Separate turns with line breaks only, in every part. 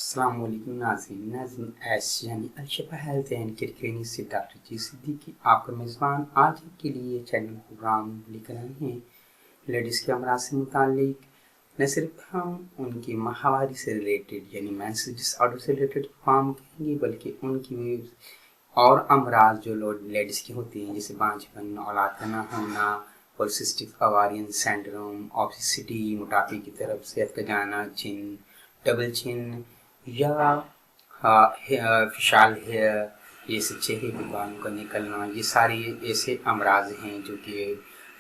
अस्सलाम वालेकुम नाज़रीन एस यानी Al Shifa health and care clinic से डॉक्टर जी सिद्दीकी आपका मेज़बान आज के लिए चैनल प्रोग्राम लेकर आए हैं। लेडीज़ के अमराज से मुतालिक न सिर्फ हम उनकी माहवारी से रिलेटेड यानी मेंस्ट्रुअल डिसऑर्डर से रिलेटेड प्रोग्राम करेंगे, बल्कि उनकी और अमराज जो लेडीज़ की होती हैं, जैसे बांझपन, औलाद का ना होना, पॉलिसिस्टिक ओवारियन सिंड्रोम, ओबेसिटी, मोटापे की तरफ सेहत का जाना, चिन, डबल चिन या फिशाल हेयर, जैसे चेहरे के बालों का निकलना, ये सारे ऐसे अमराज हैं जो कि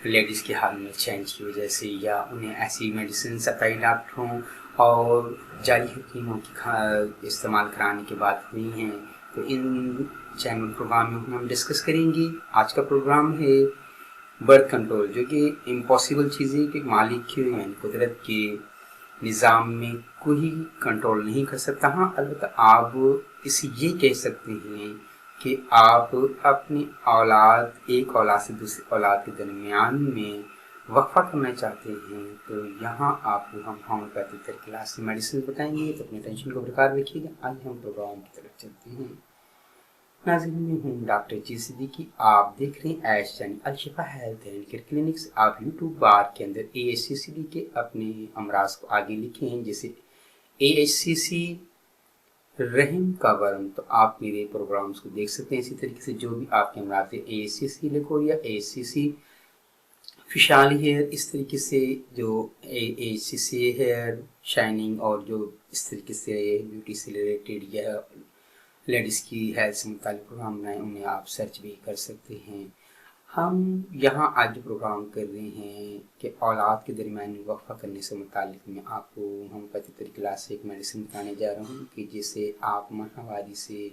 लेडीज़ के हार्मोनल चेंज की वजह से या उन्हें ऐसी मेडिसिन सताई डॉक्टरों और जाली हकीमों की इस्तेमाल कराने के बाद हुई हैं। तो इन चैनल प्रोग्राम में हम डिस्कस करेंगे। आज का प्रोग्राम है बर्थ कंट्रोल, जो कि इम्पॉसिबल चीज़ें कि मालिक की यानी कुदरत के निज़ाम में कोई कंट्रोल नहीं कर सकता। हाँ, अलबत्ता आप इसे ये कह सकते हैं कि आप अपनी एक औलाद से दूसरी औलाद के दरमियान में वक्फा करना चाहते हैं, तो यहाँ आपको हम होम्योपैथी क्लास से मेडिसिन बताएंगे। तो अपनी टेंशन को बरकरार रखिएगा। आइए हम प्रोग्राम की तरफ चलते हैं। नाज़रीन, मैं हूँ डॉक्टर जी सिद्दीकी। आप देख रहे हैं एश यानी Alshifa health and care clinics. आप यूट्यूब बार के अंदर AHCC के अपने अमराज को आगे लिखे हैं, जैसे AHCC रहम का वर्म, तो आप मेरे प्रोग्राम्स को देख सकते हैं। इसी तरीके से जो भी आपके अमराज है AHCC लिखो या AHCC फिशाल हेयर, इस तरीके से जो AHCC हेयर शाइनिंग और जो इस तरीके से ब्यूटी से रिलेटेड या लेडीज़ की हेल्थ से मुतालिक प्रोग्राम बनाए, उन्हें आप सर्च भी कर सकते हैं। हम यहाँ आज प्रोग्राम कर रहे हैं कि औलाद के दरमियान वक्फा करने से मुतालिक मैं आपको होम्योपैथी क्लास से एक मेडिसिन बताने जा रहा हूँ कि जिसे आप माहवारी से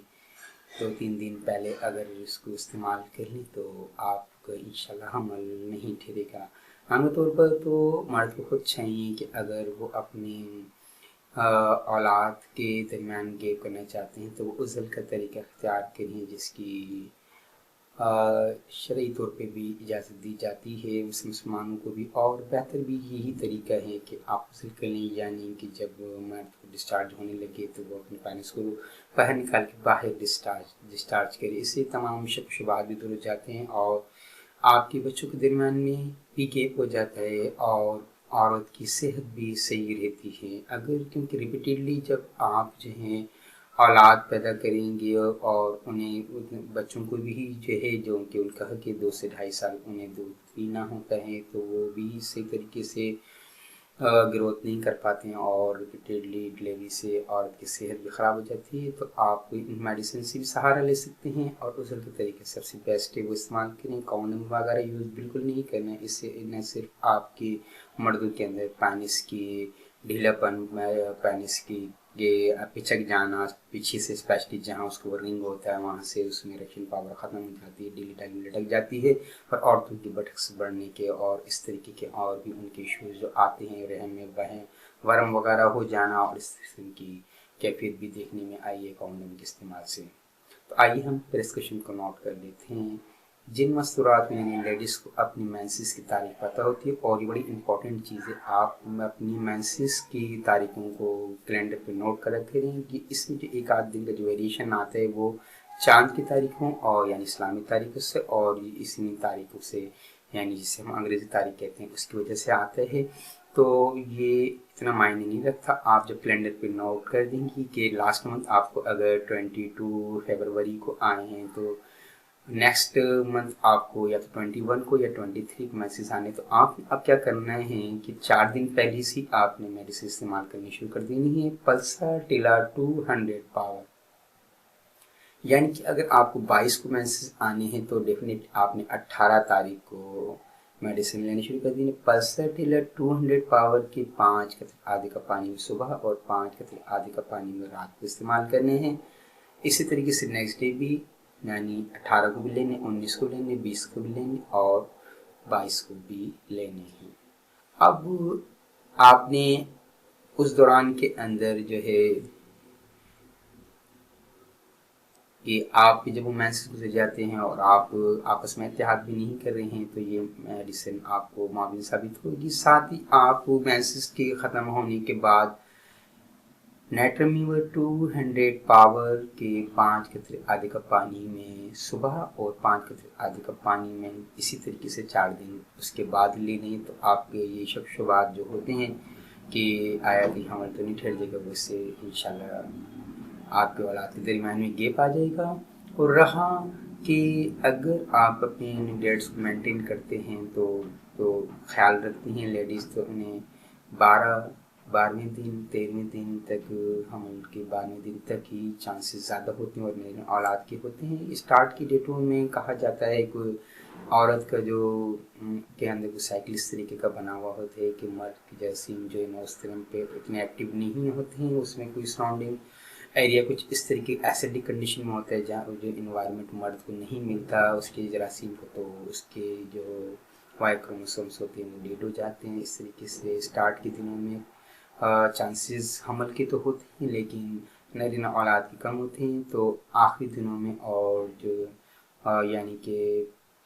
2-3 दिन पहले अगर इसको इस्तेमाल कर लें तो आपका इंशाल्लाह हमल नहीं ठहरेगा। आमतौर पर तो मर्द को खुद चाहिए कि अगर वो अपने औलाद के दरमियान गैप करना चाहते हैं तो वो उज़ल का तरीका अख्तियार करें, जिसकी शरई तौर पे भी इजाज़त दी जाती है। उस मुसलमानों को भी और बेहतर भी यही तरीका है कि आप उज़ल कर लें, यानी कि जब मर्द को डिस्चार्ज होने लगे तो वो अपने पेनिस को बाहर निकाल के बाहर डिस्चार्ज करे। इससे तमाम शक शुबात भी दूर हो जाते हैं और आपके बच्चों के दरमियान में भी गैप हो जाता है और औरत की सेहत भी सही रहती है। अगर क्योंकि रिपीटेडली जब आप जो हैं औलाद पैदा करेंगे और उन्हें बच्चों को भी जो है जो कि उनका हक है 2 से 2.5 साल उन्हें दूध पीना होता है, तो वो भी सही तरीके से ग्रोथ नहीं कर पाते हैं और रिपीटेडली डिलीवरी से औरत की सेहत भी ख़राब हो जाती है। तो आप इन मेडिसिन से भी सहारा ले सकते हैं और उसल के तरीके सबसे बेस्ट है वो इस्तेमाल करें। कॉन्डम वगैरह यूज़ बिल्कुल नहीं करना है। इससे न सिर्फ आपके मर्दों के अंदर पेनिस की ढीलापन, पेनिस की ये पिचक जाना, पीछे से स्पेशली जहाँ उसको रिंग होता है वहाँ से उसमें इरेक्शन पावर ख़त्म हो जाती है, डेली टाइम लटक जाती है, और औरतों की बटक्स बढ़ने के और इस तरीके के और भी उनके इश्यूज जो आते हैं, रहम में वर्म वगैरह हो जाना, और इस किस्म की कैफियत भी देखने में आई है कॉन्डम के इस्तेमाल से। तो आइए हम प्रिस्क्रिप्शन को नोट कर लेते हैं। जिन मस्तूरात में लेडीज़ को अपनी मेंसेस की तारीख पता होती है, और ये बड़ी इंपॉर्टेंट चीज़ है, आप अपनी मेंसेस की तारीखों को कैलेंडर पे नोट कर करें कि इसमें जो एक आध दिन का जो वेरिएशन आता है वो चांद की तारीखों और यानी इस्लामी तारीखों से और इसी तारीखों से यानी जिसे हम अंग्रेज़ी तारीख कहते हैं उसकी वजह से आता है। तो ये इतना मायने नहीं रखता। आप जब कैलेंडर पे नोट कर देंगी कि लास्ट मंथ आपको अगर 22 फरवरी को आए हैं तो नेक्स्ट मंथ आपको या तो 21 को या 23 को मैसेज आने, तो आप अब क्या करना है कि 4 दिन पहले से आपने मेडिसिन इस्तेमाल करनी शुरू कर देनी है। पल्सर टिला 200 पावर, यानी कि अगर आपको 22 को मैसेज आने हैं तो डेफिनेट आपने 18 तारीख को मेडिसिन लेनी शुरू कर देनी। पल्सर टिलर 200 पावर के 5 कतरे आधे कप पानी में सुबह और 5 कतरे आधे कप पानी में रात को इस्तेमाल करने हैं। इसी तरीके से नेक्स्ट डे भी यानी 18 को भी लेने, 19 को लेने, 20 को भी लेने और 22 को भी लेने हैं। अब आपने उस दौरान के अंदर जो है कि आपके जब वो मेंसेस गुजर जाते हैं और आप आपस में इत्तेहाद भी नहीं कर रहे हैं, तो ये मेडिसिन आपको माविन साबित होगी। साथ ही आप मेंसेस के ख़त्म होने के बाद नाइट्रम रिमूवर 200 पावर के 5 कतरे आधे कप पानी में सुबह और 5 कतरे आधे कप पानी में इसी तरीके से 4 दिन उसके बाद ले लें तो आपके ये शक शुबात जो होते हैं कि आया कि हमल तो नहीं ठहर जाएगा, वो इससे इंशाल्लाह आपके औलाद के दरमियान में गैप आ जाएगा। और रहा कि अगर आप अपने डेट्स को मेंटेन करते हैं तो ख्याल रखती हैं लेडीज़, तो उन्हें 12वें दिन 13वें दिन तक हमल के 12वें दिन तक ही चांसेस ज़्यादा होते हैं और मेरे औलाद के होते हैं। स्टार्ट की डेटों में कहा जाता है कोई औरत का जो के अंदर कोई साइकिल इस तरीके का बना हुआ होता है कि मर्द की जैसी जो इनोस्ट्रम पे इतने एक्टिव नहीं होते हैं, उसमें कोई सराउंडिंग एरिया कुछ इस तरीके एसिडिक कंडीशन में होता है जहाँ जो इन्वायरमेंट मर्द को नहीं मिलता उसके जरासीम को, तो उसके जो वाई क्रोमोसोम्स होते हैं वो डेड हो जाते हैं। इस तरीके से स्टार्ट के दिनों में चांसेस हमल के तो होते हैं लेकिन नरीना औलाद की कम होते हैं। तो आखिरी दिनों में और जो यानी कि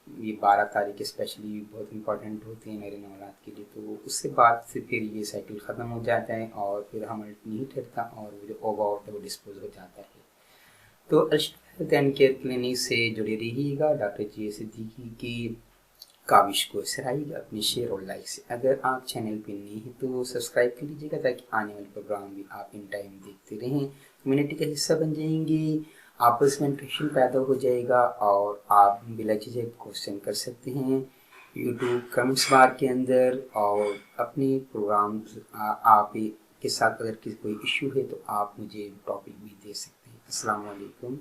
ये 12 तारीख स्पेशली बहुत इंपॉर्टेंट होती है नरीना औलाद के लिए, तो उससे बाद से फिर ये साइकिल ख़त्म हो जाता है और फिर हमल नहीं ठहरता और वो जो ओवा होता है वो डिस्पोज हो जाता है। तो अल-शिफा हेल्थ एंड केयर क्लिनिक से जुड़े रहिएगा। डॉक्टर जी सिद्दीकी की काविश को सराहिएगा अपने शेयर और लाइक से। अगर आप चैनल पे नए हैं तो सब्सक्राइब कर लीजिएगा ताकि आने वाले प्रोग्राम भी आप इन टाइम देखते रहें, कम्युनिटी का हिस्सा बन जाएंगे, आपस में इंटरेक्शन पैदा हो जाएगा और आप बिला झिझक क्वेश्चन कर सकते हैं यूट्यूब कमेंट्स बार के अंदर। और अपने प्रोग्राम आप के साथ अगर कोई इशू है तो आप मुझे टॉपिक भी दे सकते हैं। अस्सलाम वालेकुम।